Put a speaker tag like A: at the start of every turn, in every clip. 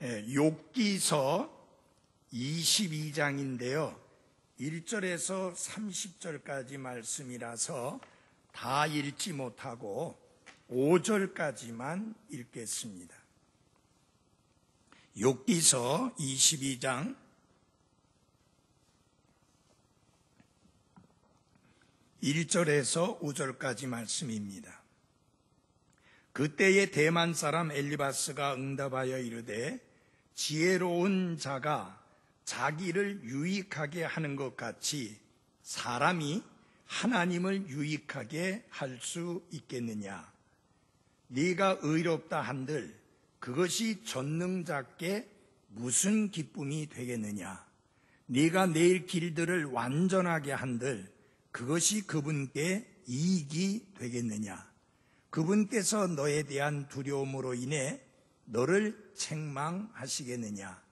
A: 욥기서 22장인데요. 1절에서 30절까지 말씀이라서 다 읽지 못하고 5절까지만 읽겠습니다. 욥기서 22장 1절에서 5절까지 말씀입니다. 그때에 대만 사람 엘리바스가 응답하여 이르되 지혜로운 자가 자기를 유익하게 하는 것 같이 사람이 하나님을 유익하게 할 수 있겠느냐? 네가 의롭다 한들 그것이 전능자께 무슨 기쁨이 되겠느냐? 네가 내 길들을 완전하게 한들 그것이 그분께 이익이 되겠느냐? 그분께서 너에 대한 두려움으로 인해 너를 책망하시겠느냐?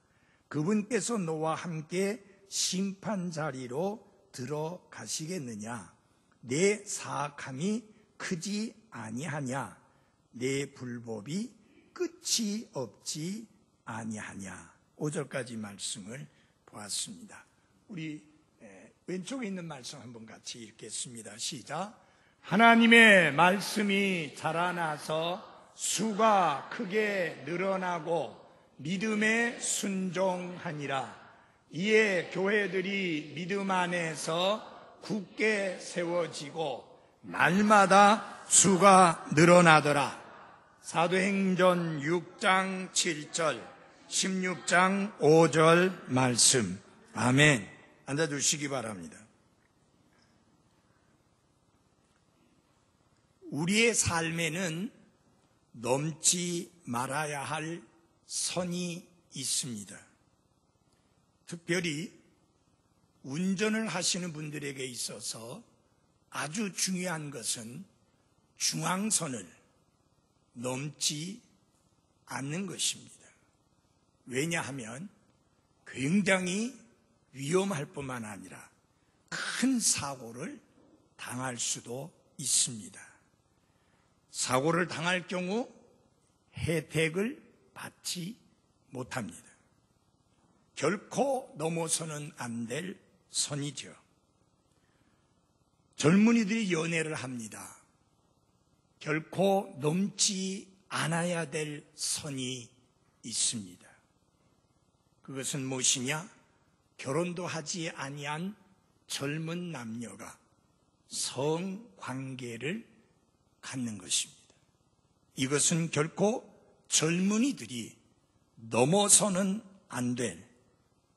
A: 그분께서 너와 함께 심판 자리로 들어가시겠느냐? 내 사악함이 크지 아니하냐? 내 불법이 끝이 없지 아니하냐? 5절까지 말씀을 보았습니다. 우리 왼쪽에 있는 말씀 한번 같이 읽겠습니다. 시작. 하나님의 말씀이 자라나서 수가 크게 늘어나고 믿음에 순종하니라. 이에 교회들이 믿음 안에서 굳게 세워지고 날마다 수가 늘어나더라. 사도행전 6장 7절, 16장 5절 말씀. 아멘. 앉아주시기 바랍니다. 우리의 삶에는 넘지 말아야 할 선이 있습니다. 특별히 운전을 하시는 분들에게 있어서 아주 중요한 것은 중앙선을 넘지 않는 것입니다. 왜냐하면 굉장히 위험할 뿐만 아니라 큰 사고를 당할 수도 있습니다. 사고를 당할 경우 혜택을 받지 못합니다. 결코 넘어서는 안 될 선이죠. 젊은이들이 연애를 합니다. 결코 넘지 않아야 될 선이 있습니다. 그것은 무엇이냐? 결혼도 하지 아니한 젊은 남녀가 성관계를 갖는 것입니다. 이것은 결코 젊은이들이 넘어서는 안 될,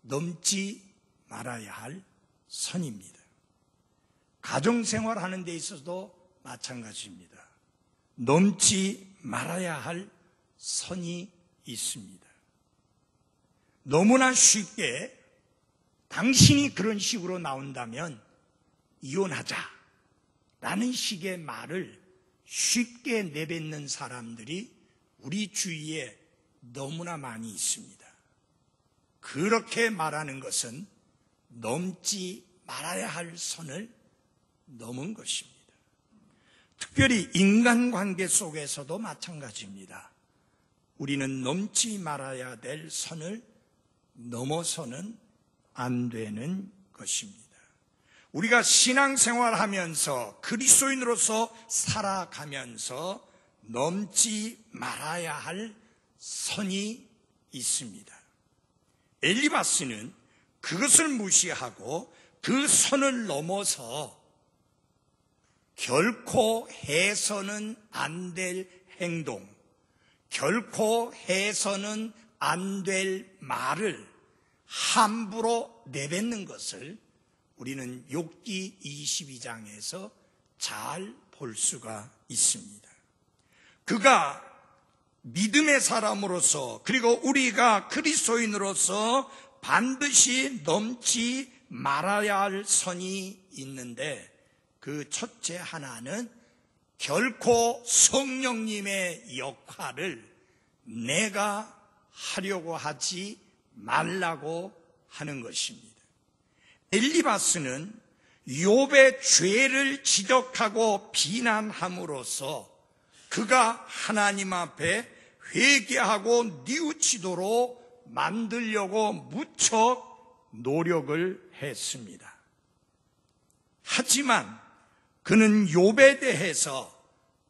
A: 넘지 말아야 할 선입니다. 가정생활 하는 데 있어서도 마찬가지입니다. 넘지 말아야 할 선이 있습니다. 너무나 쉽게 당신이 그런 식으로 나온다면 이혼하자라는 식의 말을 쉽게 내뱉는 사람들이 우리 주위에 너무나 많이 있습니다. 그렇게 말하는 것은 넘지 말아야 할 선을 넘은 것입니다. 특별히 인간관계 속에서도 마찬가지입니다. 우리는 넘지 말아야 될 선을 넘어서는 안 되는 것입니다. 우리가 신앙생활하면서 그리스도인으로서 살아가면서 넘지 말아야 할 선이 있습니다. 엘리바스는 그것을 무시하고 그 선을 넘어서 결코 해서는 안 될 행동, 결코 해서는 안 될 말을 함부로 내뱉는 것을 우리는 욥기 22장에서 잘 볼 수가 있습니다. 그가 믿음의 사람으로서 그리고 우리가 그리스도인으로서 반드시 넘지 말아야 할 선이 있는데 그 첫째 하나는 결코 성령님의 역할을 내가 하려고 하지 말라고 하는 것입니다. 엘리바스는 욥의 죄를 지적하고 비난함으로써 그가 하나님 앞에 회개하고 뉘우치도록 만들려고 무척 노력을 했습니다. 하지만 그는 욥에 대해서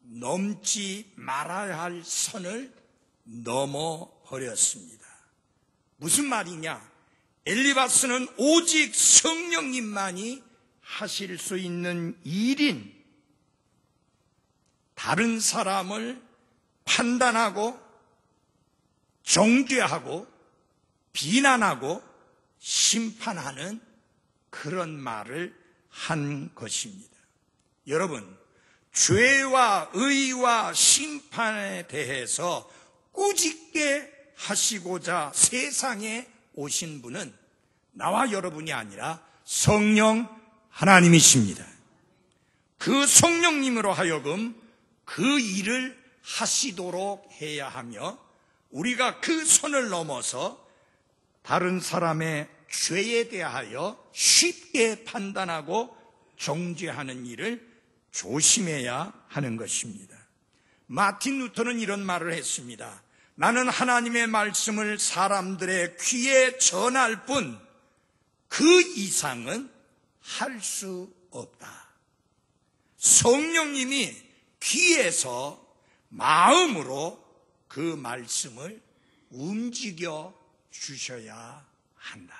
A: 넘지 말아야 할 선을 넘어버렸습니다. 무슨 말이냐? 엘리바스는 오직 성령님만이 하실 수 있는 일인 다른 사람을 판단하고 정죄하고 비난하고 심판하는 그런 말을 한 것입니다. 여러분, 죄와 의와 심판에 대해서 꾸짖게 하시고자 세상에 오신 분은 나와 여러분이 아니라 성령 하나님이십니다. 그 성령님으로 하여금 그 일을 하시도록 해야 하며 우리가 그 선을 넘어서 다른 사람의 죄에 대하여 쉽게 판단하고 정죄하는 일을 조심해야 하는 것입니다. 마틴 루터는 이런 말을 했습니다. 나는 하나님의 말씀을 사람들의 귀에 전할 뿐 그 이상은 할 수 없다. 성령님이 귀에서 마음으로 그 말씀을 움직여 주셔야 한다.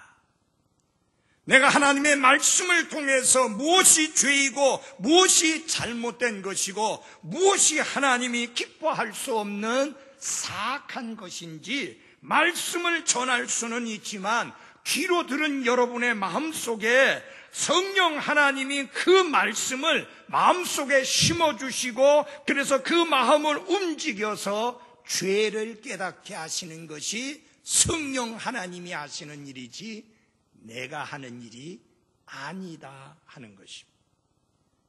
A: 내가 하나님의 말씀을 통해서 무엇이 죄이고 무엇이 잘못된 것이고 무엇이 하나님이 기뻐할 수 없는 사악한 것인지 말씀을 전할 수는 있지만 귀로 들은 여러분의 마음속에 성령 하나님이 그 말씀을 마음속에 심어주시고 그래서 그 마음을 움직여서 죄를 깨닫게 하시는 것이 성령 하나님이 하시는 일이지 내가 하는 일이 아니다 하는 것입니다.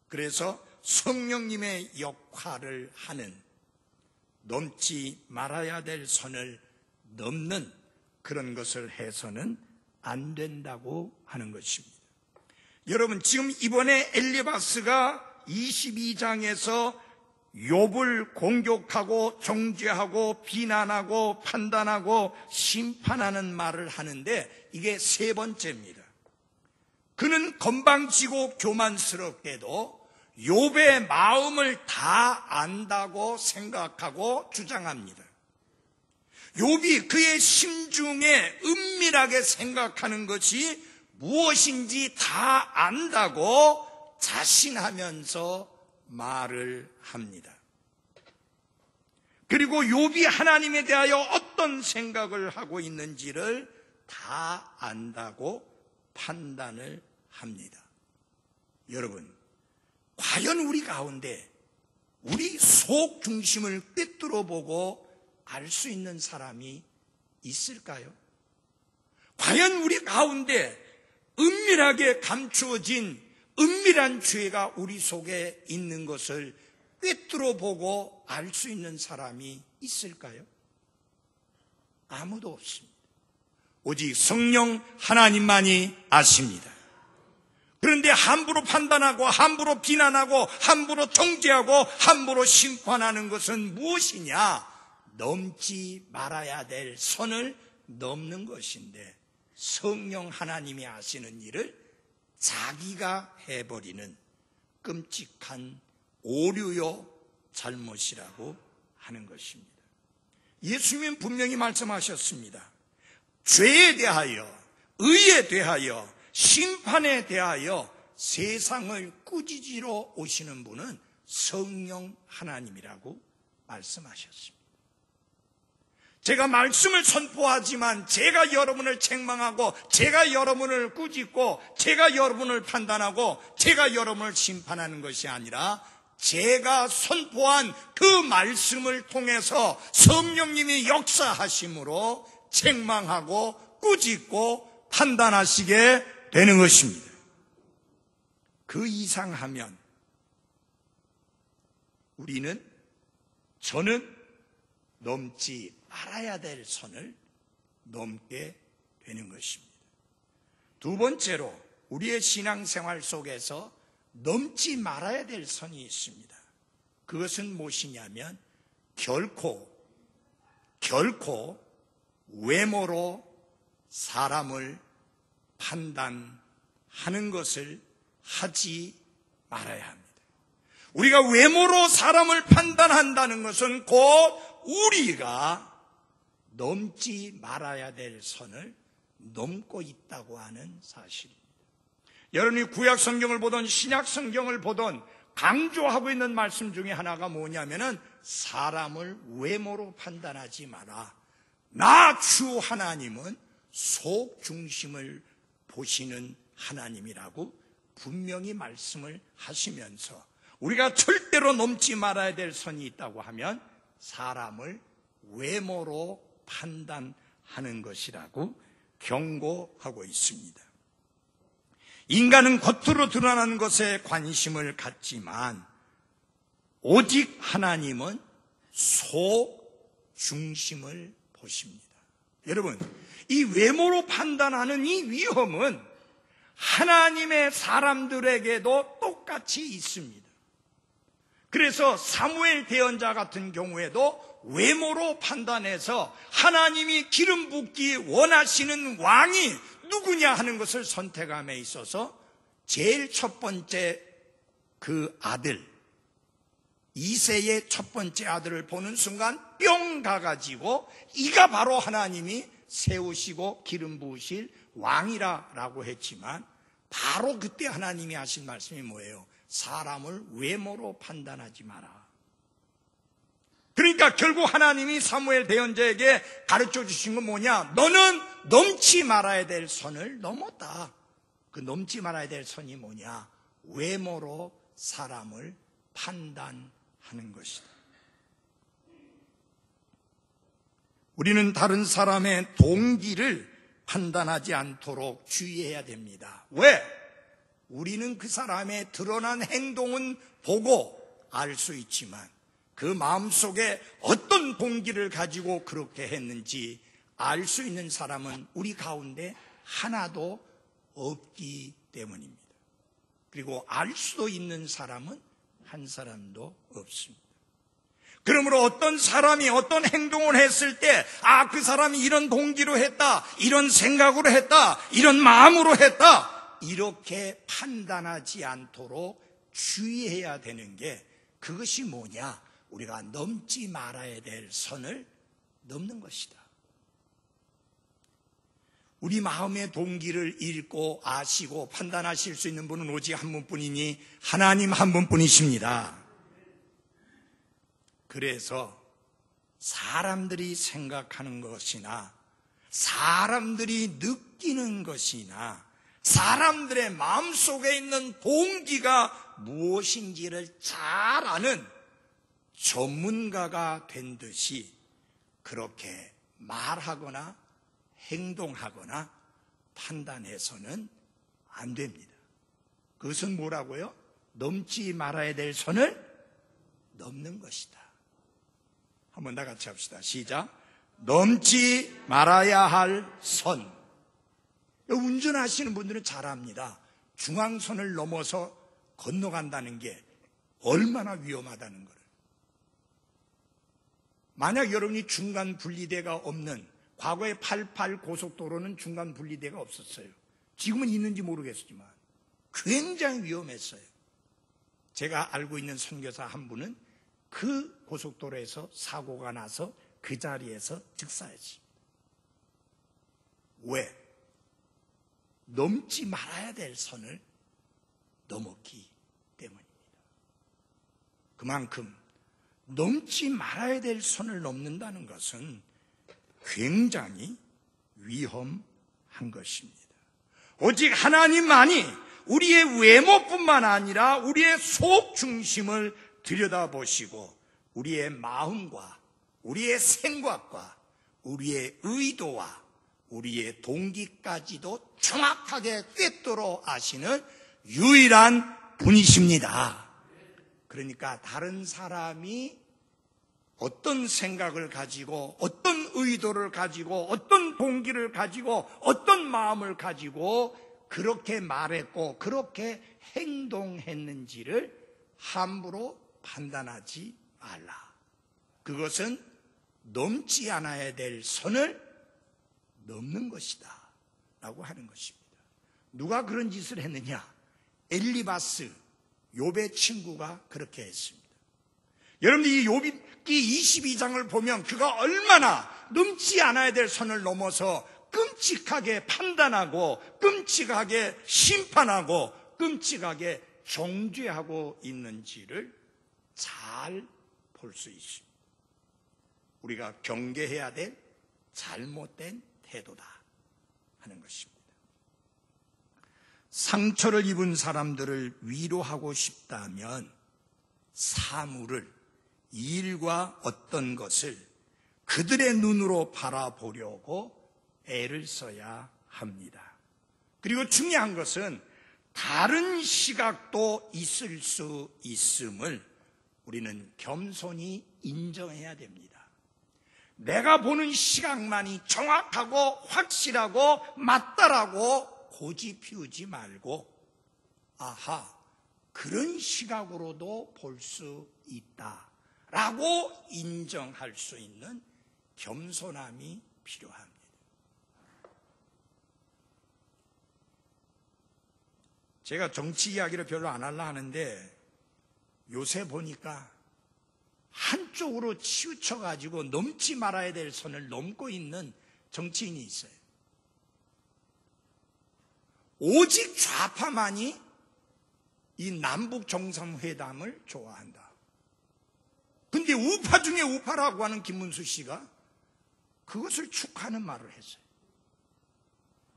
A: 그래서 성령님의 역할을 하는 넘지 말아야 될 선을 넘는 그런 것을 해서는 안 된다고 하는 것입니다. 여러분, 지금 이번에 엘리바스가 22장에서 욥을 공격하고 정죄하고 비난하고 판단하고 심판하는 말을 하는데 이게 세 번째입니다. 그는 건방지고 교만스럽게도 욥의 마음을 다 안다고 생각하고 주장합니다. 욥이 그의 심중에 은밀하게 생각하는 것이 무엇인지 다 안다고 자신하면서 말을 합니다. 그리고 욥이 하나님에 대하여 어떤 생각을 하고 있는지를 다 안다고 판단을 합니다. 여러분, 과연 우리 가운데 우리 속 중심을 꿰뚫어 보고 알 수 있는 사람이 있을까요? 과연 우리 가운데 은밀하게 감추어진 은밀한 죄가 우리 속에 있는 것을 꿰뚫어 보고 알 수 있는 사람이 있을까요? 아무도 없습니다. 오직 성령 하나님만이 아십니다. 그런데 함부로 판단하고 함부로 비난하고 함부로 정죄하고 함부로 심판하는 것은 무엇이냐? 넘지 말아야 될 선을 넘는 것인데 성령 하나님이 하시는 일을 자기가 해버리는 끔찍한 오류요 잘못이라고 하는 것입니다. 예수님은 분명히 말씀하셨습니다. 죄에 대하여, 의에 대하여, 심판에 대하여 세상을 꾸짖으러 오시는 분은 성령 하나님이라고 말씀하셨습니다. 제가 말씀을 선포하지만 제가 여러분을 책망하고 제가 여러분을 꾸짖고 제가 여러분을 판단하고 제가 여러분을 심판하는 것이 아니라 제가 선포한 그 말씀을 통해서 성령님이 역사하심으로 책망하고 꾸짖고 판단하시게 되는 것입니다. 그 이상 하면 저는 넘지 말아야 될 선을 넘게 되는 것입니다. 두 번째로 우리의 신앙생활 속에서 넘지 말아야 될 선이 있습니다. 그것은 무엇이냐면 결코 외모로 사람을 판단하는 것을 하지 말아야 합니다. 우리가 외모로 사람을 판단한다는 것은 곧 우리가 넘지 말아야 될 선을 넘고 있다고 하는 사실입니다. 여러분이 구약 성경을 보던 신약 성경을 보던 강조하고 있는 말씀 중에 하나가 뭐냐면은 사람을 외모로 판단하지 마라. 나 주 하나님은 속 중심을 보시는 하나님이라고 분명히 말씀을 하시면서 우리가 절대로 넘지 말아야 될 선이 있다고 하면 사람을 외모로 판단하는 것이라고 경고하고 있습니다. 인간은 겉으로 드러나는 것에 관심을 갖지만 오직 하나님은 속 중심을 보십니다. 여러분, 이 외모로 판단하는 이 위험은 하나님의 사람들에게도 똑같이 있습니다. 그래서 사무엘 대언자 같은 경우에도 외모로 판단해서 하나님이 기름 붓기 원하시는 왕이 누구냐 하는 것을 선택함에 있어서 제일 첫 번째 그 아들 이새의 첫 번째 아들을 보는 순간 뿅 가가지고 이가 바로 하나님이 세우시고 기름 부으실 왕이라고 했지만 바로 그때 하나님이 하신 말씀이 뭐예요? 사람을 외모로 판단하지 마라. 그러니까 결국 하나님이 사무엘 대언자에게 가르쳐 주신 건 뭐냐? 너는 넘지 말아야 될 선을 넘었다. 그 넘지 말아야 될 선이 뭐냐? 외모로 사람을 판단하는 것이다. 우리는 다른 사람의 동기를 판단하지 않도록 주의해야 됩니다. 왜? 우리는 그 사람의 드러난 행동은 보고 알 수 있지만 그 마음속에 어떤 동기를 가지고 그렇게 했는지 알 수 있는 사람은 우리 가운데 하나도 없기 때문입니다. 그리고 알 수도 있는 사람은 한 사람도 없습니다. 그러므로 어떤 사람이 어떤 행동을 했을 때 그 사람이 이런 동기로 했다, 이런 생각으로 했다, 이런 마음으로 했다, 이렇게 판단하지 않도록 주의해야 되는 게 그것이 뭐냐? 우리가 넘지 말아야 될 선을 넘는 것이다. 우리 마음의 동기를 읽고 아시고 판단하실 수 있는 분은 오직 한 분뿐이니 하나님 한 분뿐이십니다. 그래서 사람들이 생각하는 것이나 사람들이 느끼는 것이나 사람들의 마음속에 있는 동기가 무엇인지를 잘 아는 전문가가 된 듯이 그렇게 말하거나 행동하거나 판단해서는 안 됩니다. 그것은 뭐라고요? 넘지 말아야 될 선을 넘는 것이다. 한번 다 같이 합시다. 시작. 넘지 말아야 할 선. 운전하시는 분들은 잘 압니다. 중앙선을 넘어서 건너간다는 게 얼마나 위험하다는 거를. 만약 여러분이 중간 분리대가 없는, 과거에 88 고속도로는 중간 분리대가 없었어요. 지금은 있는지 모르겠지만 굉장히 위험했어요. 제가 알고 있는 선교사 한 분은 그 고속도로에서 사고가 나서 그 자리에서 즉사했습니다. 왜? 넘지 말아야 될 선을 넘었기 때문입니다. 그만큼 넘지 말아야 될 선을 넘는다는 것은 굉장히 위험한 것입니다. 오직 하나님만이 우리의 외모뿐만 아니라 우리의 속 중심을 들여다보시고 우리의 마음과 우리의 생각과 우리의 의도와 우리의 동기까지도 정확하게 꿰뚫어 아시는 유일한 분이십니다. 그러니까 다른 사람이 어떤 생각을 가지고 어떤 의도를 가지고 어떤 동기를 가지고 어떤 마음을 가지고 그렇게 말했고 그렇게 행동했는지를 함부로 판단하지 말라. 그것은 넘지 않아야 될 선을 넘는 것이다 라고 하는 것입니다. 누가 그런 짓을 했느냐? 엘리바스, 욥의 친구가 그렇게 했습니다. 여러분들 이 욥기 22장을 보면 그가 얼마나 넘지 않아야 될 선을 넘어서 끔찍하게 판단하고 끔찍하게 심판하고 끔찍하게 정죄하고 있는지를 잘 볼 수 있습니다. 우리가 경계해야 될 잘못된 태도다 하는 것입니다. 상처를 입은 사람들을 위로하고 싶다면 사물을, 일과 어떤 것을 그들의 눈으로 바라보려고 애를 써야 합니다. 그리고 중요한 것은 다른 시각도 있을 수 있음을 우리는 겸손히 인정해야 됩니다. 내가 보는 시각만이 정확하고 확실하고 맞다라고 고집 피우지 말고, 아하, 그런 시각으로도 볼 수 있다라고 인정할 수 있는 겸손함이 필요합니다. 제가 정치 이야기를 별로 안 하려고 하는데 요새 보니까 한쪽으로 치우쳐가지고 넘지 말아야 될 선을 넘고 있는 정치인이 있어요. 오직 좌파만이 이 남북 정상회담을 좋아한다. 근데 우파 중에 우파라고 하는 김문수 씨가 그것을 축하하는 말을 했어요.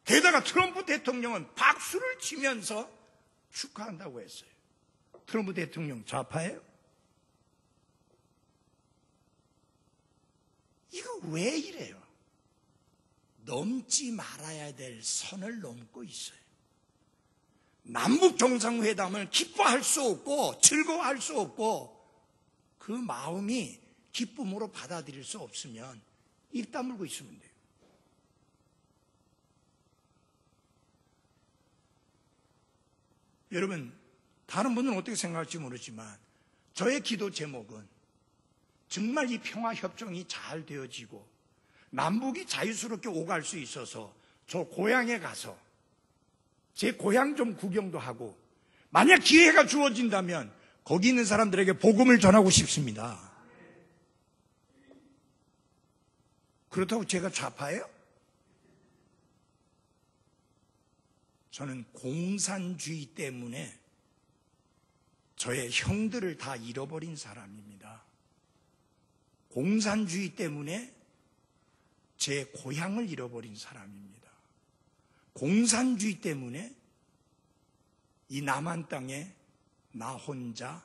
A: 게다가 트럼프 대통령은 박수를 치면서 축하한다고 했어요. 트럼프 대통령 좌파예요? 이거 왜 이래요? 넘지 말아야 될 선을 넘고 있어요. 남북 정상회담을 기뻐할 수 없고 즐거워할 수 없고 그 마음이 기쁨으로 받아들일 수 없으면 입 다물고 있으면 돼요. 여러분, 다른 분은 어떻게 생각할지 모르지만 저의 기도 제목은 정말 이 평화협정이 잘 되어지고 남북이 자유스럽게 오갈 수 있어서 저 고향에 가서 제 고향 좀 구경도 하고 만약 기회가 주어진다면 거기 있는 사람들에게 복음을 전하고 싶습니다. 그렇다고 제가 좌파예요? 저는 공산주의 때문에 저의 형들을 다 잃어버린 사람입니다. 공산주의 때문에 제 고향을 잃어버린 사람입니다. 공산주의 때문에 이 남한 땅에 나 혼자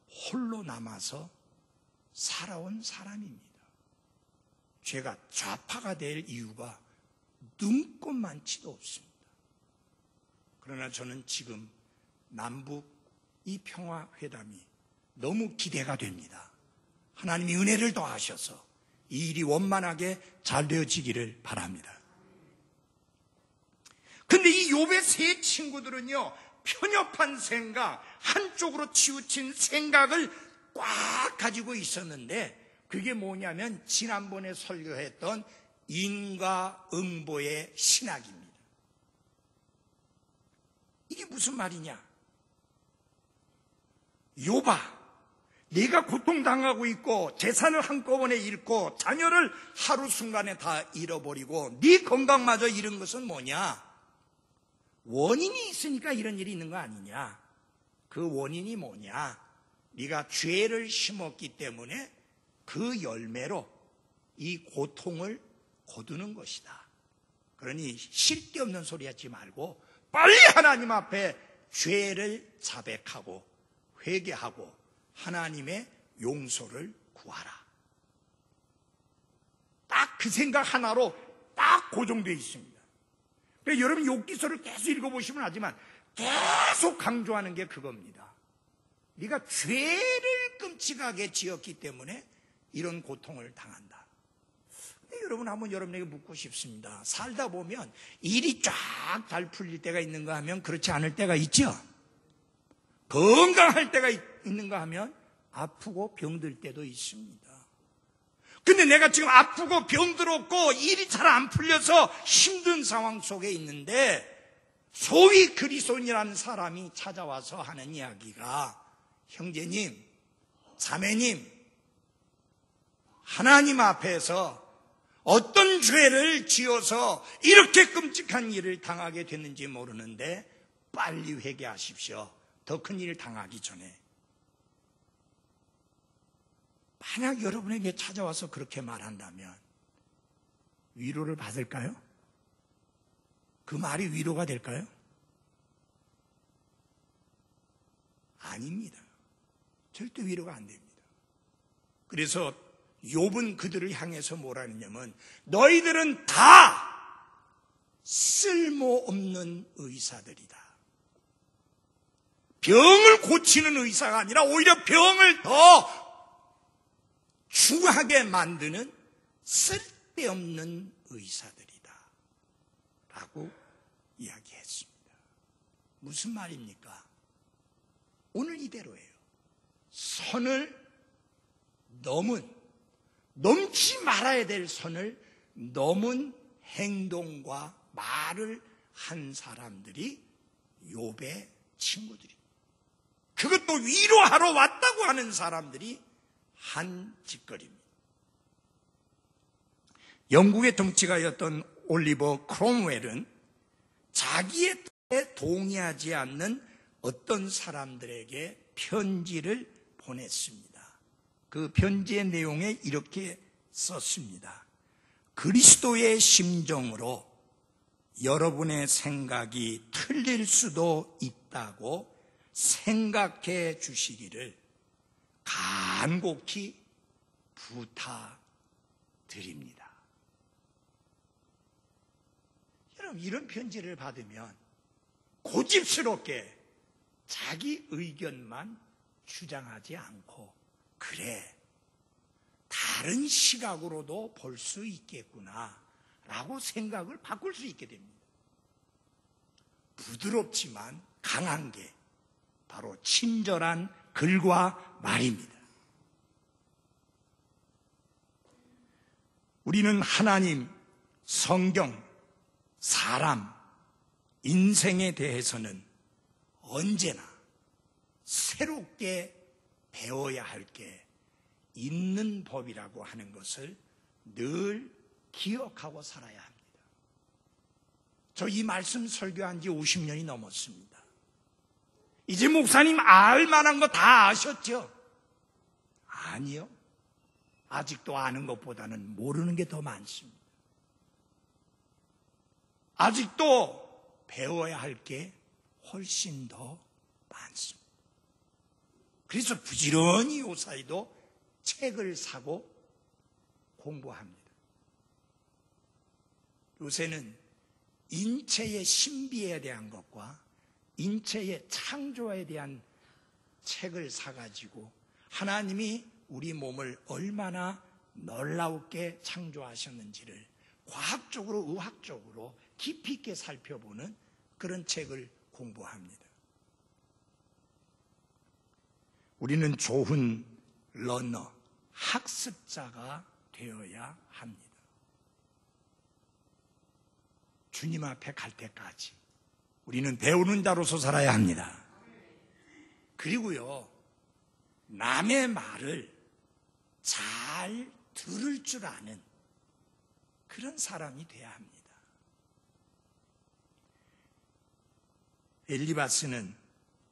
A: 홀로 남아서 살아온 사람입니다. 제가 좌파가 될 이유가 눈꼽만치도 없습니다. 그러나 저는 지금 남북 이 평화회담이 너무 기대가 됩니다. 하나님이 은혜를 더하셔서 이 일이 원만하게 잘 되어지기를 바랍니다. 근데 이 욥의 세 친구들은요, 편협한 생각, 한쪽으로 치우친 생각을 꽉 가지고 있었는데 그게 뭐냐면 지난번에 설교했던 인과응보의 신학입니다. 이게 무슨 말이냐? 욥아, 네가 고통당하고 있고 재산을 한꺼번에 잃고 자녀를 하루 순간에 다 잃어버리고 네 건강마저 잃은 것은 뭐냐? 원인이 있으니까 이런 일이 있는 거 아니냐? 그 원인이 뭐냐? 네가 죄를 심었기 때문에 그 열매로 이 고통을 거두는 것이다. 그러니 쓸데없는 소리 하지 말고 빨리 하나님 앞에 죄를 자백하고 회개하고 하나님의 용서를 구하라. 딱 그 생각 하나로 딱 고정되어 있습니다. 그러니까 여러분 욥기서를 계속 읽어보시면 알지만 계속 강조하는 게 그겁니다. 네가 죄를 끔찍하게 지었기 때문에 이런 고통을 당한다. 근데 여러분 한번 여러분에게 묻고 싶습니다. 살다 보면 일이 쫙 잘 풀릴 때가 있는가 하면 그렇지 않을 때가 있죠. 건강할 때가 있는가 하면 아프고 병들 때도 있습니다. 근데 내가 지금 아프고 병들었고 일이 잘 안 풀려서 힘든 상황 속에 있는데 소위 그리스도인이라는 사람이 찾아와서 하는 이야기가 형제님, 자매님, 하나님 앞에서 어떤 죄를 지어서 이렇게 끔찍한 일을 당하게 됐는지 모르는데 빨리 회개하십시오. 더 큰 일을 당하기 전에. 만약 여러분에게 찾아와서 그렇게 말한다면 위로를 받을까요? 그 말이 위로가 될까요? 아닙니다. 절대 위로가 안 됩니다. 그래서 욥은 그들을 향해서 뭐라 했냐면 너희들은 다 쓸모없는 의사들이다. 병을 고치는 의사가 아니라 오히려 병을 더 중하게 만드는 쓸데없는 의사들이다 라고 이야기했습니다. 무슨 말입니까? 오늘 이대로예요. 선을 넘지 말아야 될 선을 넘은 행동과 말을 한 사람들이 욥의 친구들입니다. 그것도 위로하러 왔다고 하는 사람들이 한 짓거리입니다. 영국의 정치가였던 올리버 크롬웰은 자기의 뜻에 동의하지 않는 어떤 사람들에게 편지를 보냈습니다. 그 편지의 내용에 이렇게 썼습니다. 그리스도의 심정으로 여러분의 생각이 틀릴 수도 있다고 생각해 주시기를 간곡히 부탁드립니다. 여러분, 이런 편지를 받으면 고집스럽게 자기 의견만 주장하지 않고 그래, 다른 시각으로도 볼 수 있겠구나 라고 생각을 바꿀 수 있게 됩니다. 부드럽지만 강한 게 바로 친절한 글과 말입니다. 우리는 하나님, 성경, 사람, 인생에 대해서는 언제나 새롭게 배워야 할 게 있는 법이라고 하는 것을 늘 기억하고 살아야 합니다. 저 이 말씀 설교한 지 50년이 넘었습니다. 이제 목사님 알 만한 거 다 아셨죠? 아니요. 아직도 아는 것보다는 모르는 게 더 많습니다. 아직도 배워야 할 게 훨씬 더 많습니다. 그래서 부지런히 요사이도 책을 사고 공부합니다. 요새는 인체의 신비에 대한 것과 인체의 창조에 대한 책을 사가지고 하나님이 우리 몸을 얼마나 놀랍게 창조하셨는지를 과학적으로, 의학적으로 깊이 있게 살펴보는 그런 책을 공부합니다. 우리는 좋은 러너, 학습자가 되어야 합니다. 주님 앞에 갈 때까지 우리는 배우는 자로서 살아야 합니다. 그리고요, 남의 말을 잘 들을 줄 아는 그런 사람이 돼야 합니다. 엘리바스는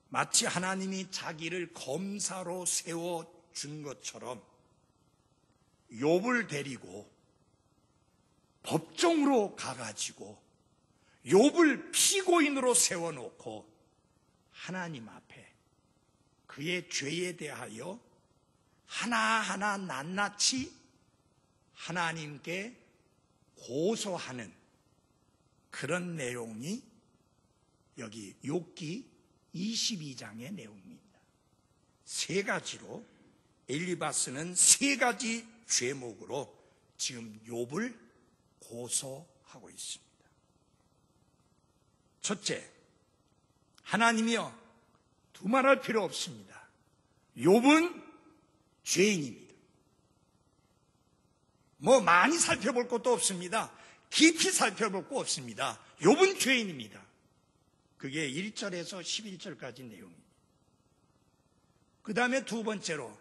A: 마치 하나님이 자기를 검사로 세워준 것처럼 욥을 데리고 법정으로 가가지고 욥을 피고인으로 세워놓고 하나님 앞에 그의 죄에 대하여 하나하나 낱낱이 하나님께 고소하는 그런 내용이 여기 욥기 22장의 내용입니다. 세 가지로 엘리바스는 세 가지 죄목으로 지금 욥을 고소하고 있습니다. 첫째, 하나님이여, 두말할 필요 없습니다. 욥은 죄인입니다. 뭐 많이 살펴볼 것도 없습니다. 깊이 살펴볼 거 없습니다. 욥은 죄인입니다. 그게 1절에서 11절까지 내용입니다. 그 다음에 두 번째로,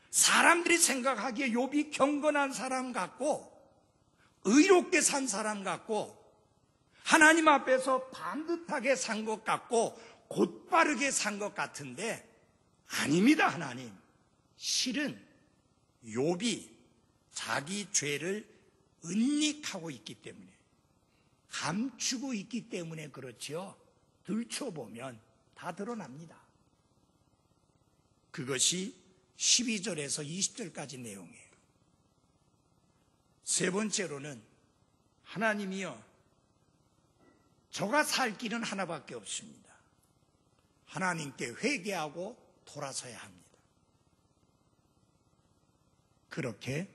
A: 사람들이 생각하기에 욥이 경건한 사람 같고 의롭게 산 사람 같고 하나님 앞에서 반듯하게 산 것 같고 곧바르게 산 것 같은데 아닙니다. 하나님, 실은 욥이 자기 죄를 은닉하고 있기 때문에, 감추고 있기 때문에 그렇지요. 들춰보면 다 드러납니다. 그것이 12절에서 20절까지 내용이에요. 세 번째로는, 하나님이요, 저가 살 길은 하나밖에 없습니다. 하나님께 회개하고 돌아서야 합니다. 그렇게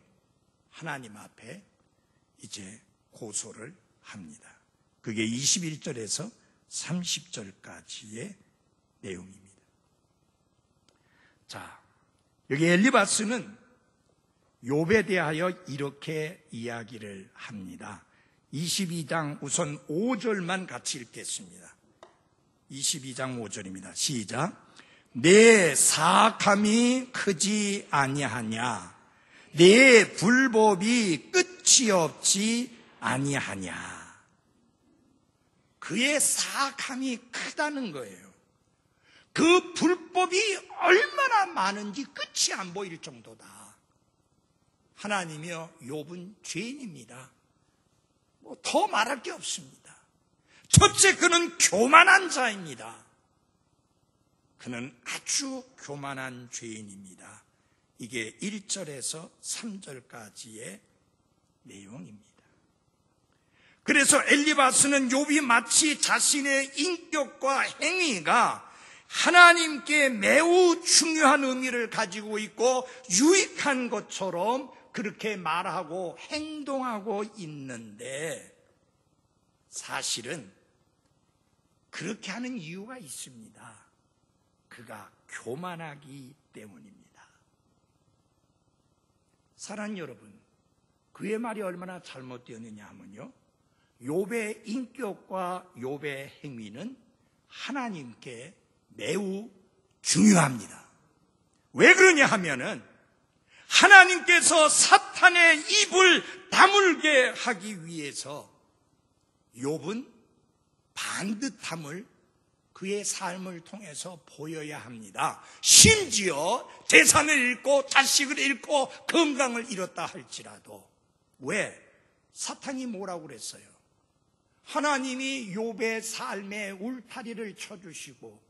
A: 하나님 앞에 이제 고소를 합니다. 그게 21절에서 30절까지의 내용입니다. 자, 여기 엘리바스는 욥에 대하여 이렇게 이야기를 합니다. 22장 우선 5절만 같이 읽겠습니다. 22장 5절입니다. 시작. 내 사악함이 크지 아니하냐, 내 불법이 끝이 없지 아니하냐. 그의 사악함이 크다는 거예요. 그 불법이 얼마나 많은지 끝이 안 보일 정도다. 하나님이여, 욥은 죄인입니다. 뭐 더 말할 게 없습니다. 첫째, 그는 교만한 자입니다. 그는 아주 교만한 죄인입니다. 이게 1절에서 3절까지의 내용입니다. 그래서 엘리바스는 욥이 마치 자신의 인격과 행위가 하나님께 매우 중요한 의미를 가지고 있고 유익한 것처럼 그렇게 말하고 행동하고 있는데, 사실은 그렇게 하는 이유가 있습니다. 그가 교만하기 때문입니다. 사랑하는 여러분, 그의 말이 얼마나 잘못되었느냐 하면요, 욥의 인격과 욥의 행위는 하나님께 매우 중요합니다. 왜 그러냐 하면은 하나님께서 사탄의 입을 다물게 하기 위해서 욥은 반듯함을 그의 삶을 통해서 보여야 합니다. 심지어 재산을 잃고 자식을 잃고 건강을 잃었다 할지라도. 왜? 사탄이 뭐라고 그랬어요? 하나님이 욥의 삶에 울타리를 쳐주시고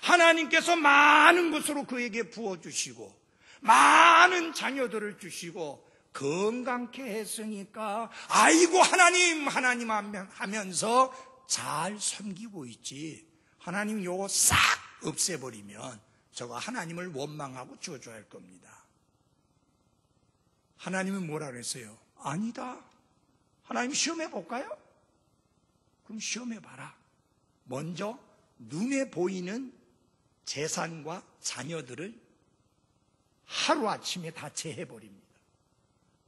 A: 하나님께서 많은 것으로 그에게 부어주시고 많은 자녀들을 주시고 건강케 했으니까 아이고 하나님 하면서 잘 섬기고 있지, 하나님 요거 싹 없애버리면 저거 하나님을 원망하고 저주할 할 겁니다. 하나님은 뭐라 그랬어요? 아니다. 하나님 시험해 볼까요? 그럼 시험해 봐라. 먼저 눈에 보이는 재산과 자녀들을 하루아침에 다 제해버립니다.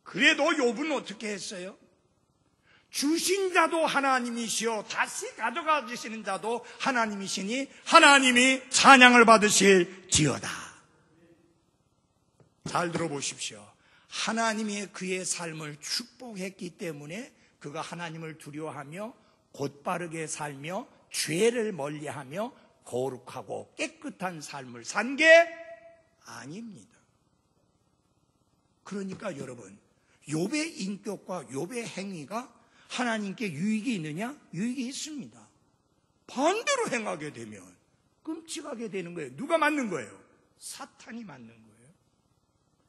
A: 그래도 욥은 어떻게 했어요? 주신 자도 하나님이시오, 다시 가져가 주시는 자도 하나님이시니 하나님이 찬양을 받으실지어다. 잘 들어보십시오. 하나님이 그의 삶을 축복했기 때문에 그가 하나님을 두려워하며 곧바르게 살며 죄를 멀리하며 거룩하고 깨끗한 삶을 산 게 아닙니다. 그러니까 여러분, 욥의 인격과 욥의 행위가 하나님께 유익이 있느냐? 유익이 있습니다. 반대로 행하게 되면 끔찍하게 되는 거예요. 누가 맞는 거예요? 사탄이 맞는 거예요.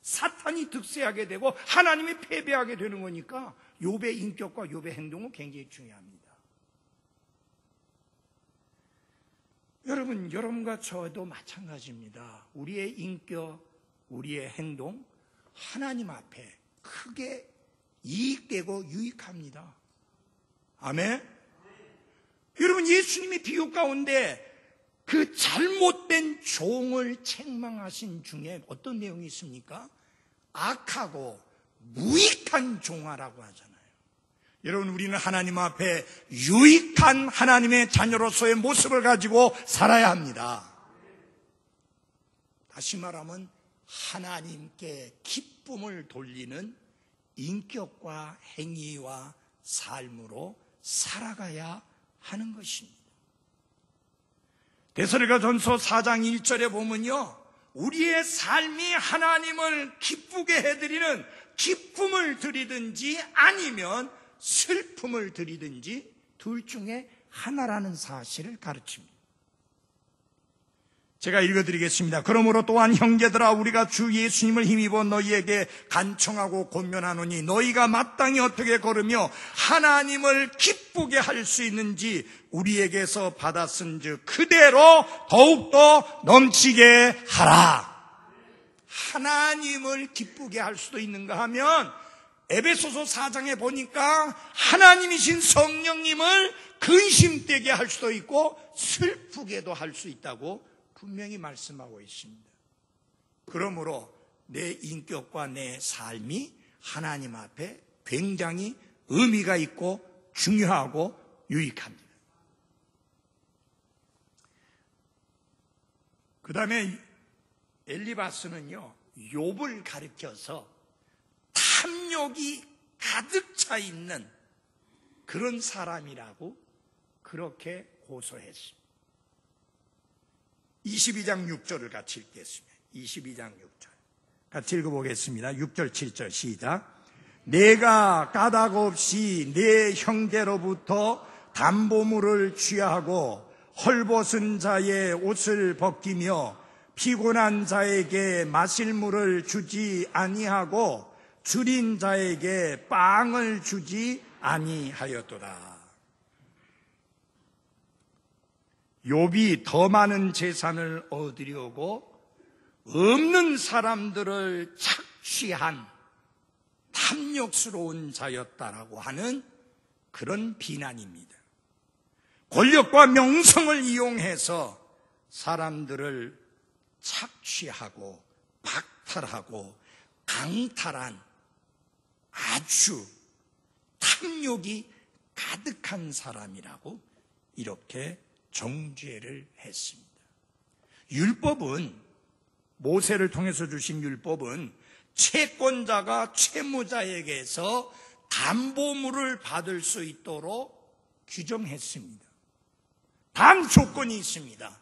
A: 사탄이 득세하게 되고 하나님이 패배하게 되는 거니까 욥의 인격과 욥의 행동은 굉장히 중요합니다. 여러분, 여러분과 저도 마찬가지입니다. 우리의 인격, 우리의 행동, 하나님 앞에 크게 이익되고 유익합니다. 아멘? 여러분, 예수님이 비유 가운데 그 잘못된 종을 책망하신 중에 어떤 내용이 있습니까? 악하고 무익한 종아라고 하잖아요. 여러분, 우리는 하나님 앞에 유익한 하나님의 자녀로서의 모습을 가지고 살아야 합니다. 다시 말하면 하나님께 기쁨을 돌리는 인격과 행위와 삶으로 살아가야 하는 것입니다. 데살로니가전서 4장 1절에 보면요, 우리의 삶이 하나님을 기쁘게 해드리는 기쁨을 드리든지 아니면 슬픔을 드리든지 둘 중에 하나라는 사실을 가르칩니다. 제가 읽어드리겠습니다. 그러므로 또한 형제들아, 우리가 주 예수님을 힘입어 너희에게 간청하고 권면하노니 너희가 마땅히 어떻게 걸으며 하나님을 기쁘게 할 수 있는지 우리에게서 받았은즉 그대로 더욱더 넘치게 하라. 하나님을 기쁘게 할 수도 있는가 하면 에베소서 4장에 보니까 하나님이신 성령님을 근심되게 할 수도 있고 슬프게도 할 수 있다고 분명히 말씀하고 있습니다. 그러므로 내 인격과 내 삶이 하나님 앞에 굉장히 의미가 있고 중요하고 유익합니다. 그 다음에 엘리바스는요, 욥을 가리켜서 탐욕이 가득 차 있는 그런 사람이라고 그렇게 고소했습니다. 22장 6절을 같이 읽겠습니다. 22장 6절 같이 읽어보겠습니다. 6절 7절 시작. 내가 까닭 없이 내 형제로부터 담보물을 취하고 헐벗은 자의 옷을 벗기며 피곤한 자에게 마실 물을 주지 아니하고 줄인 자에게 빵을 주지 아니하였도다. 욥이 더 많은 재산을 얻으려고 없는 사람들을 착취한 탐욕스러운 자였다라고 하는 그런 비난입니다. 권력과 명성을 이용해서 사람들을 착취하고 박탈하고 강탈한 아주 탐욕이 가득한 사람이라고 이렇게 정죄를 했습니다. 율법은, 모세를 통해서 주신 율법은 채권자가 채무자에게서 담보물을 받을 수 있도록 규정했습니다. 단 조건이 있습니다.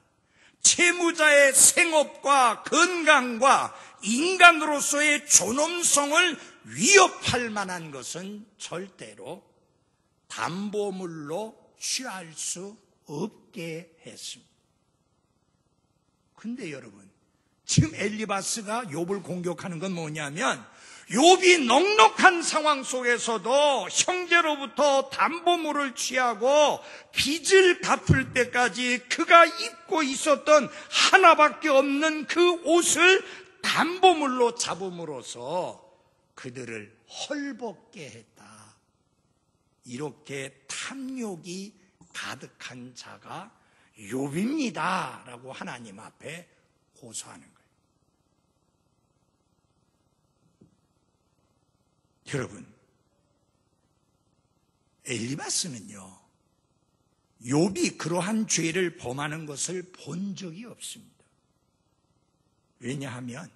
A: 채무자의 생업과 건강과 인간으로서의 존엄성을 위협할 만한 것은 절대로 담보물로 취할 수 없게 했습니다. 근데 여러분, 지금 엘리바스가 욥을 공격하는 건 뭐냐면, 욥이 넉넉한 상황 속에서도 형제로부터 담보물을 취하고 빚을 갚을 때까지 그가 입고 있었던 하나밖에 없는 그 옷을 담보물로 잡음으로써 그들을 헐벗게 했다. 이렇게 탐욕이 가득한 자가 욥입니다 라고 하나님 앞에 고소하는 거예요. 여러분, 엘리바스는요, 욥이 그러한 죄를 범하는 것을 본 적이 없습니다. 왜냐하면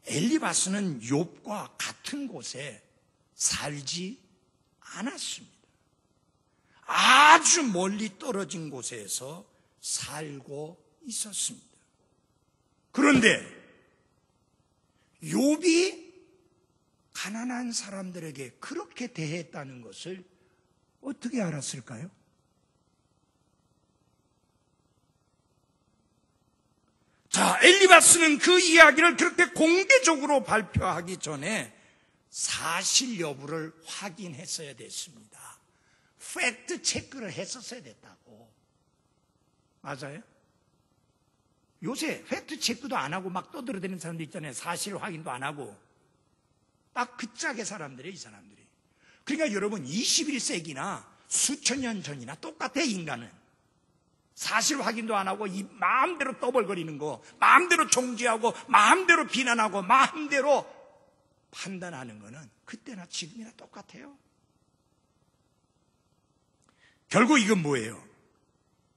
A: 엘리바스는 욥과 같은 곳에 살지 않았습니다. 아주 멀리 떨어진 곳에서 살고 있었습니다. 그런데 욥이 가난한 사람들에게 그렇게 대했다는 것을 어떻게 알았을까요? 자, 엘리바스는 그 이야기를 그렇게 공개적으로 발표하기 전에 사실 여부를 확인했어야 됐습니다. 팩트 체크를 했었어야 됐다고. 맞아요? 요새 팩트 체크도 안 하고 막 떠들어대는 사람들 있잖아요. 사실 확인도 안 하고. 딱 그 짝의 사람들이에요, 이 사람들이. 그러니까 여러분, 21세기나 수천 년 전이나 똑같아, 인간은. 사실 확인도 안 하고 이 마음대로 떠벌거리는 거, 마음대로 정죄하고 마음대로 비난하고 마음대로 판단하는 것은 그때나 지금이나 똑같아요. 결국 이건 뭐예요?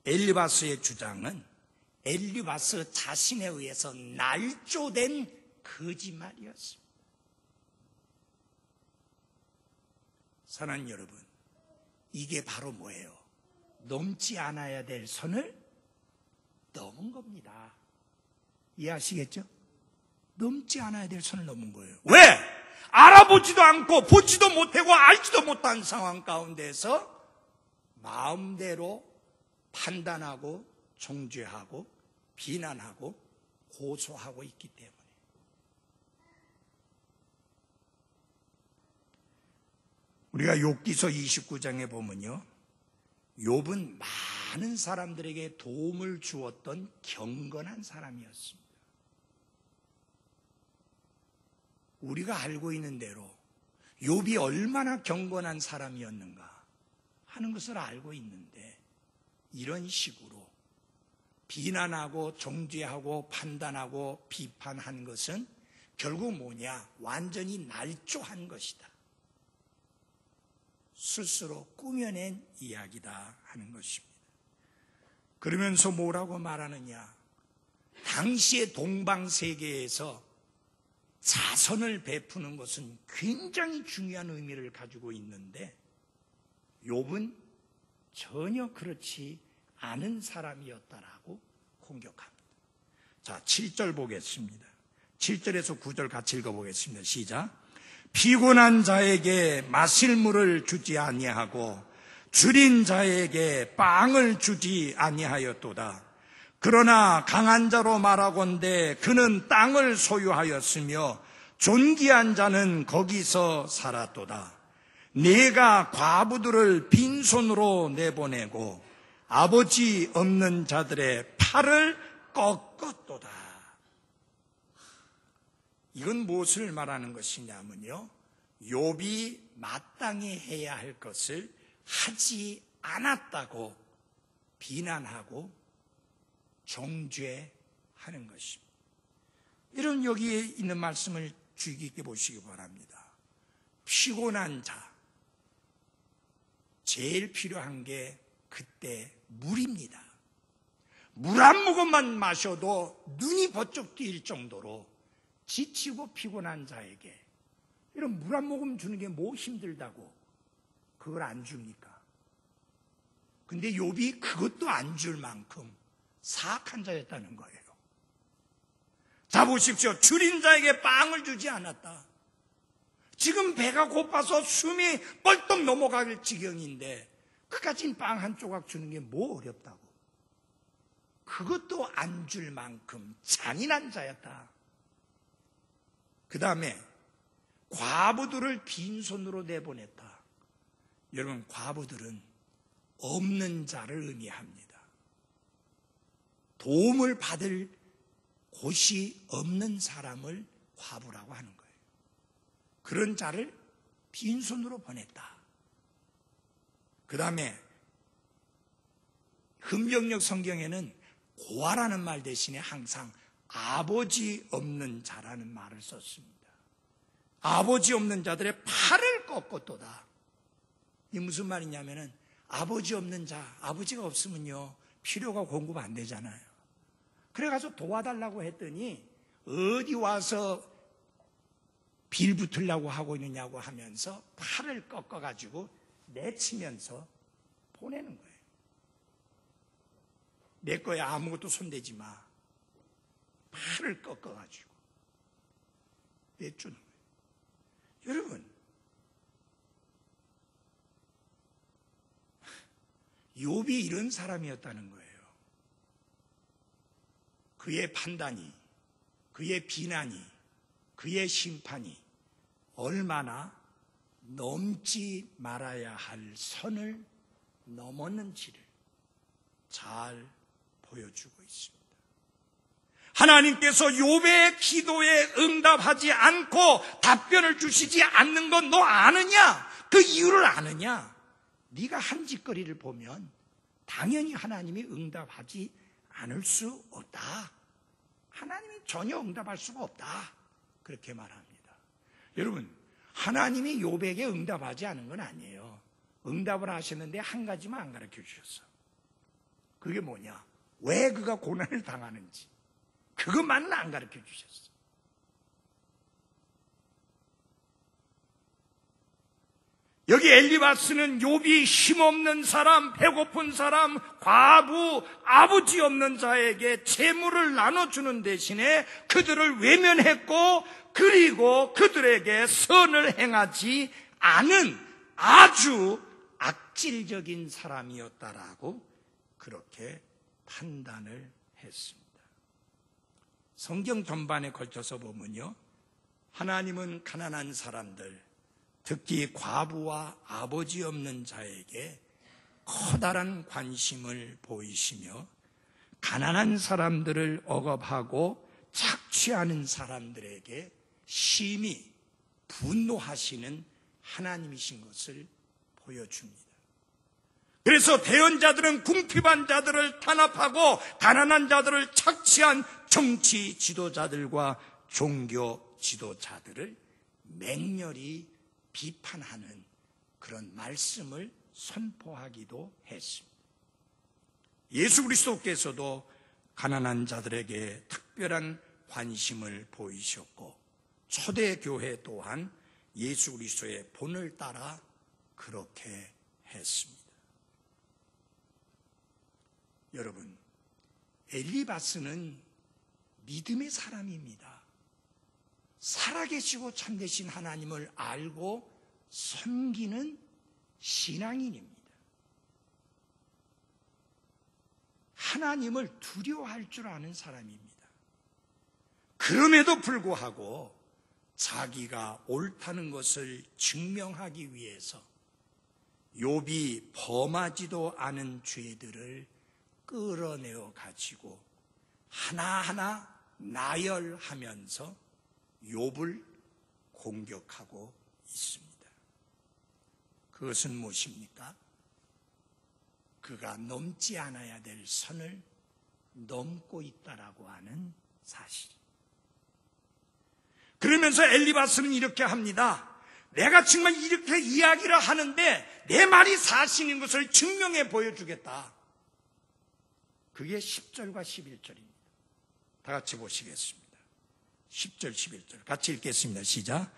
A: 엘리바스의 주장은 엘리바스 자신에 의해서 날조된 거짓말이었습니다. 사랑하는 여러분, 이게 바로 뭐예요? 넘지 않아야 될 선을 넘은 겁니다. 이해하시겠죠? 넘지 않아야 될 선을 넘은 거예요. 왜? 알아보지도 않고 보지도 못하고 알지도 못한 상황 가운데서 마음대로 판단하고 정죄하고 비난하고 고소하고 있기 때문에. 우리가 욥기서 29장에 보면요, 욥은 많은 사람들에게 도움을 주었던 경건한 사람이었습니다. 우리가 알고 있는 대로 욥이 얼마나 경건한 사람이었는가 하는 것을 알고 있는데, 이런 식으로 비난하고 정죄하고 판단하고 비판한 것은 결국 뭐냐? 완전히 날조한 것이다. 스스로 꾸며낸 이야기다 하는 것입니다. 그러면서 뭐라고 말하느냐? 당시의 동방세계에서 자선을 베푸는 것은 굉장히 중요한 의미를 가지고 있는데 욥은 전혀 그렇지 않은 사람이었다라고 공격합니다. 자, 7절 보겠습니다. 7절에서 9절 같이 읽어보겠습니다. 시작. 피곤한 자에게 마실 물을 주지 아니하고 줄인 자에게 빵을 주지 아니하였도다. 그러나 강한 자로 말하건대 그는 땅을 소유하였으며 존귀한 자는 거기서 살았도다. 네가 과부들을 빈손으로 내보내고 아버지 없는 자들의 팔을 꺾었도다. 이건 무엇을 말하는 것이냐면요, 욥이 마땅히 해야 할 것을 하지 않았다고 비난하고 정죄하는 것입니다. 이런 여기에 있는 말씀을 주의 깊게 보시기 바랍니다. 피곤한 자, 제일 필요한 게 그때 물입니다. 물 한 모금만 마셔도 눈이 번쩍 뛸 정도로 지치고 피곤한 자에게 이런 물 한 모금 주는 게 뭐 힘들다고 그걸 안 줍니까? 근데 욥이 그것도 안 줄 만큼 사악한 자였다는 거예요. 자, 보십시오. 줄인 자에게 빵을 주지 않았다. 지금 배가 고파서 숨이 뻘떡 넘어갈 지경인데 그까진 빵 한 조각 주는 게 뭐 어렵다고. 그것도 안 줄 만큼 잔인한 자였다. 그 다음에 과부들을 빈손으로 내보냈다. 여러분, 과부들은 없는 자를 의미합니다. 도움을 받을 곳이 없는 사람을 과부라고 하는 거예요. 그런 자를 빈손으로 보냈다. 그 다음에 흠병력 성경에는 고아라는 말 대신에 항상 아버지 없는 자라는 말을 썼습니다. 아버지 없는 자들의 팔을 꺾었도다. 이게 무슨 말이냐면은 아버지 없는 자, 아버지가 없으면요 필요가 공급 안 되잖아요. 그래가지고 도와달라고 했더니 어디 와서 빌 붙으려고 하고 있느냐고 하면서 팔을 꺾어가지고 내치면서 보내는 거예요. 내 거에 아무것도 손대지 마. 팔을 꺾어가지고 내주는 거예요. 여러분, 욥이 이런 사람이었다는 거예요. 그의 판단이, 그의 비난이, 그의 심판이 얼마나 넘지 말아야 할 선을 넘었는지를 잘 보여주고 있습니다. 하나님께서 욥의 기도에 응답하지 않고 답변을 주시지 않는 건 너 아느냐? 그 이유를 아느냐? 네가 한 짓거리를 보면 당연히 하나님이 응답하지 않을 수 없다. 하나님이 전혀 응답할 수가 없다. 그렇게 말합니다. 여러분, 하나님이 욥에게 응답하지 않은 건 아니에요. 응답을 하셨는데 한 가지만 안 가르쳐 주셨어. 그게 뭐냐? 왜 그가 고난을 당하는지. 그것만은 안 가르쳐 주셨어. 여기 엘리바스는 욥이 힘없는 사람, 배고픈 사람, 과부, 아버지 없는 자에게 재물을 나눠주는 대신에 그들을 외면했고, 그리고 그들에게 선을 행하지 않은 아주 악질적인 사람이었다라고 그렇게 판단을 했습니다. 성경 전반에 걸쳐서 보면요, 하나님은 가난한 사람들, 특히 과부와 아버지 없는 자에게 커다란 관심을 보이시며 가난한 사람들을 억압하고 착취하는 사람들에게 심히 분노하시는 하나님이신 것을 보여줍니다. 그래서 대언자들은 궁핍한 자들을 탄압하고 가난한 자들을 착취한 정치 지도자들과 종교 지도자들을 맹렬히 비판하는 그런 말씀을 선포하기도 했습니다. 예수 그리스도께서도 가난한 자들에게 특별한 관심을 보이셨고 초대교회 또한 예수 그리스도의 본을 따라 그렇게 했습니다. 여러분, 엘리바스는 믿음의 사람입니다. 살아계시고 참되신 하나님을 알고 섬기는 신앙인입니다. 하나님을 두려워할 줄 아는 사람입니다. 그럼에도 불구하고 자기가 옳다는 것을 증명하기 위해서 욥이 범하지도 않은 죄들을 끌어내어 가지고 하나하나 나열하면서 욥을 공격하고 있습니다. 그것은 무엇입니까? 그가 넘지 않아야 될 선을 넘고 있다라고 하는 사실. 그러면서 엘리바스는 이렇게 합니다. 내가 정말 이렇게 이야기를 하는데 내 말이 사실인 것을 증명해 보여주겠다. 그게 10절과 11절입니다. 다 같이 보시겠습니다. 10절, 11절 같이 읽겠습니다. 시작.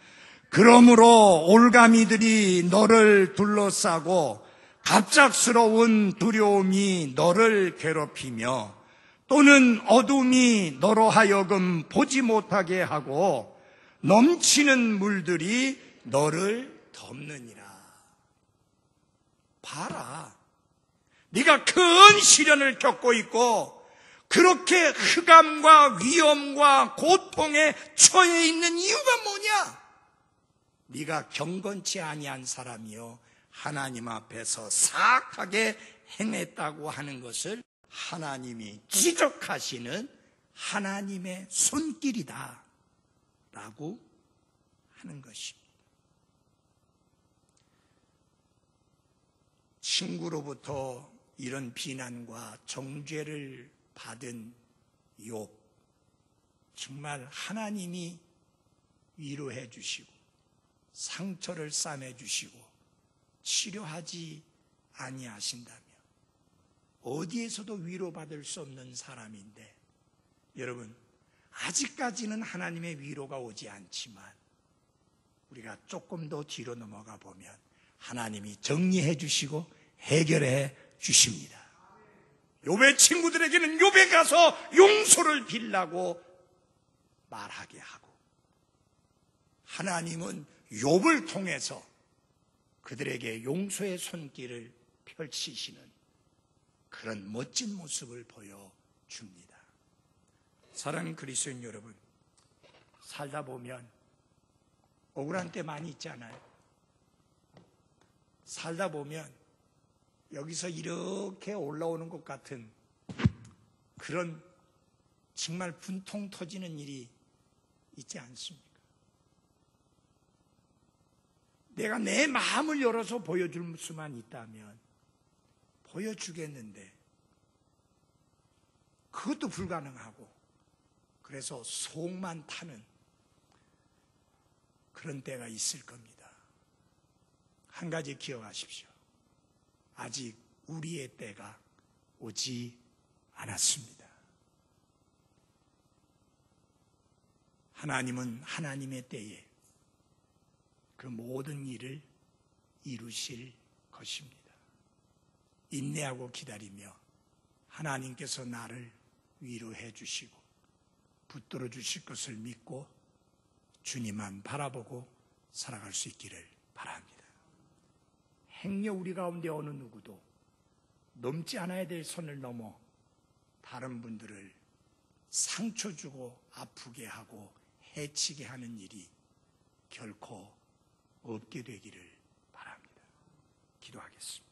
A: 그러므로 올가미들이 너를 둘러싸고 갑작스러운 두려움이 너를 괴롭히며 또는 어둠이 너로 하여금 보지 못하게 하고 넘치는 물들이 너를 덮느니라. 봐라. 네가 큰 시련을 겪고 있고 그렇게 흑암과 위험과 고통에 처해 있는 이유가 뭐냐? 네가 경건치 아니한 사람이요 하나님 앞에서 사악하게 행했다고 하는 것을 하나님이 지적하시는 하나님의 손길이다 라고 하는 것입니다. 친구로부터 이런 비난과 정죄를 받은 욥, 정말 하나님이 위로해 주시고 상처를 싸매 주시고 치료하지 아니하신다면 어디에서도 위로받을 수 없는 사람인데, 여러분 아직까지는 하나님의 위로가 오지 않지만 우리가 조금 더 뒤로 넘어가 보면 하나님이 정리해 주시고 해결해 주십니다. 욥의 친구들에게는 욥에 가서 용서를 빌라고 말하게 하고, 하나님은 욥을 통해서 그들에게 용서의 손길을 펼치시는 그런 멋진 모습을 보여줍니다. 사랑하는 그리스도인 여러분, 살다 보면 억울한 때 많이 있잖아요. 살다 보면 여기서 이렇게 올라오는 것 같은 그런 정말 분통 터지는 일이 있지 않습니까? 내가 내 마음을 열어서 보여줄 수만 있다면 보여주겠는데 그것도 불가능하고, 그래서 속만 타는 그런 때가 있을 겁니다. 한 가지 기억하십시오. 아직 우리의 때가 오지 않았습니다. 하나님은 하나님의 때에 그 모든 일을 이루실 것입니다. 인내하고 기다리며 하나님께서 나를 위로해 주시고 붙들어 주실 것을 믿고 주님만 바라보고 살아갈 수 있기를 바랍니다. 행여 우리 가운데 어느 누구도 넘지 않아야 될 선을 넘어 다른 분들을 상처 주고 아프게 하고 해치게 하는 일이 결코 없게 되기를 바랍니다. 기도하겠습니다.